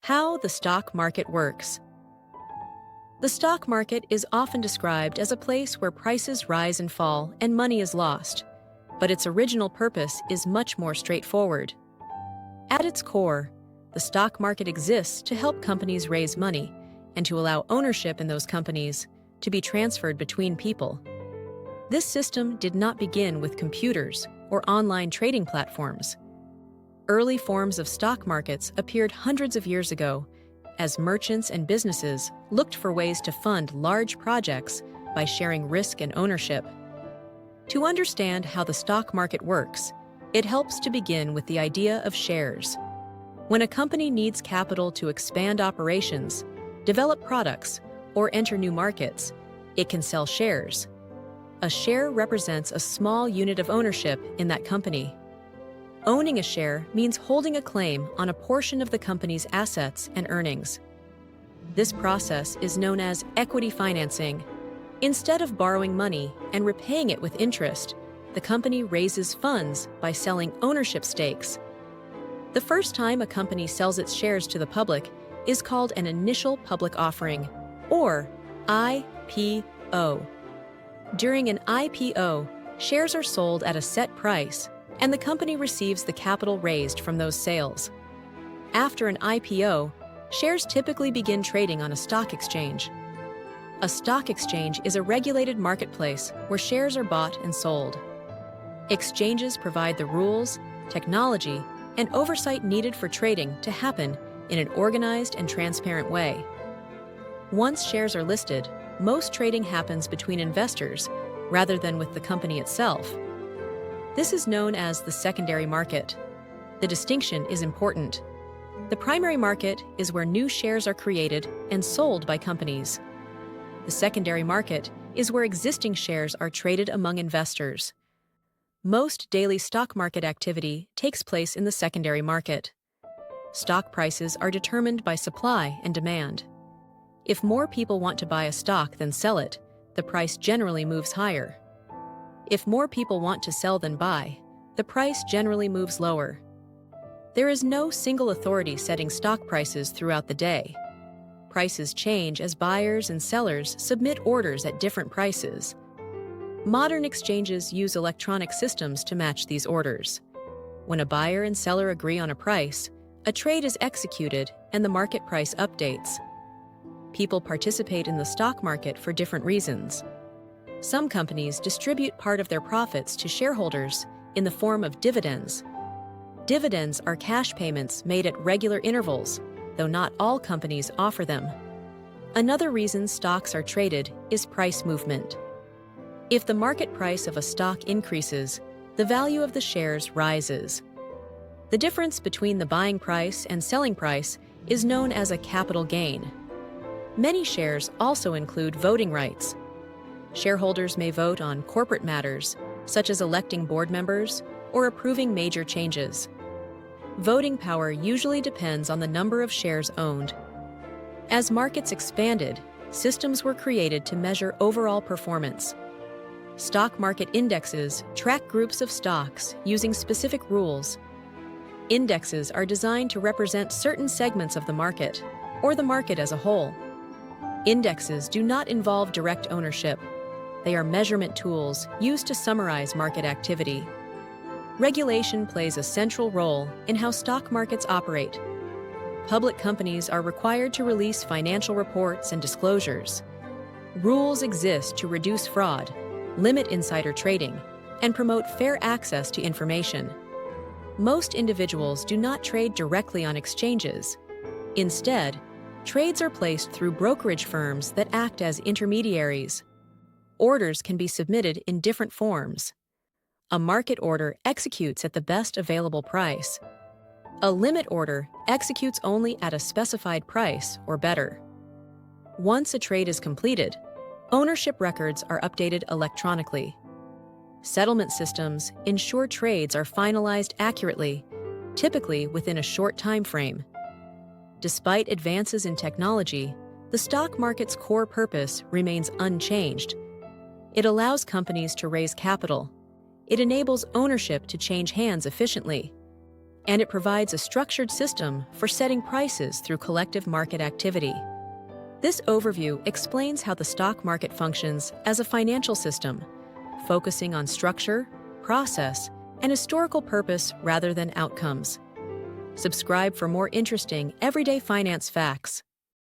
How the stock market works. The stock market is often described as a place where prices rise and fall and money is lost, but its original purpose is much more straightforward. At its core, the stock market exists to help companies raise money and to allow ownership in those companies to be transferred between people. This system did not begin with computers or online trading platforms. Early forms of stock markets appeared hundreds of years ago as merchants and businesses looked for ways to fund large projects by sharing risk and ownership. To understand how the stock market works, it helps to begin with the idea of shares. When a company needs capital to expand operations, develop products, or enter new markets, it can sell shares. A share represents a small unit of ownership in that company. Owning a share means holding a claim on a portion of the company's assets and earnings. This process is known as equity financing. Instead of borrowing money and repaying it with interest, the company raises funds by selling ownership stakes. The first time a company sells its shares to the public is called an initial public offering, or IPO. During an IPO, shares are sold at a set price, and the company receives the capital raised from those sales. After an IPO, shares typically begin trading on a stock exchange. A stock exchange is a regulated marketplace where shares are bought and sold. Exchanges provide the rules, technology, and oversight needed for trading to happen in an organized and transparent way. Once shares are listed, most trading happens between investors rather than with the company itself. This is known as the secondary market. The distinction is important. The primary market is where new shares are created and sold by companies. The secondary market is where existing shares are traded among investors. Most daily stock market activity takes place in the secondary market. Stock prices are determined by supply and demand. If more people want to buy a stock than sell it, the price generally moves higher. If more people want to sell than buy, the price generally moves lower. There is no single authority setting stock prices throughout the day. Prices change as buyers and sellers submit orders at different prices. Modern exchanges use electronic systems to match these orders. When a buyer and seller agree on a price, a trade is executed and the market price updates. People participate in the stock market for different reasons. Some companies distribute part of their profits to shareholders in the form of dividends. Dividends are cash payments made at regular intervals, though not all companies offer them. Another reason stocks are traded is price movement. If the market price of a stock increases, the value of the shares rises. The difference between the buying price and selling price is known as a capital gain. Many shares also include voting rights. Shareholders may vote on corporate matters, such as electing board members or approving major changes. Voting power usually depends on the number of shares owned. As markets expanded, systems were created to measure overall performance. Stock market indexes track groups of stocks using specific rules. Indexes are designed to represent certain segments of the market, or the market as a whole. Indexes do not involve direct ownership. They are measurement tools used to summarize market activity. Regulation plays a central role in how stock markets operate. Public companies are required to release financial reports and disclosures. Rules exist to reduce fraud, limit insider trading, and promote fair access to information. Most individuals do not trade directly on exchanges. Instead, trades are placed through brokerage firms that act as intermediaries. Orders can be submitted in different forms. A market order executes at the best available price. A limit order executes only at a specified price or better. Once a trade is completed, ownership records are updated electronically. Settlement systems ensure trades are finalized accurately, typically within a short time frame. Despite advances in technology, the stock market's core purpose remains unchanged. It allows companies to raise capital. It enables ownership to change hands efficiently. and it provides a structured system for setting prices through collective market activity. This overview explains how the stock market functions as a financial system, focusing on structure, process, and historical purpose rather than outcomes. Subscribe for more interesting everyday finance facts.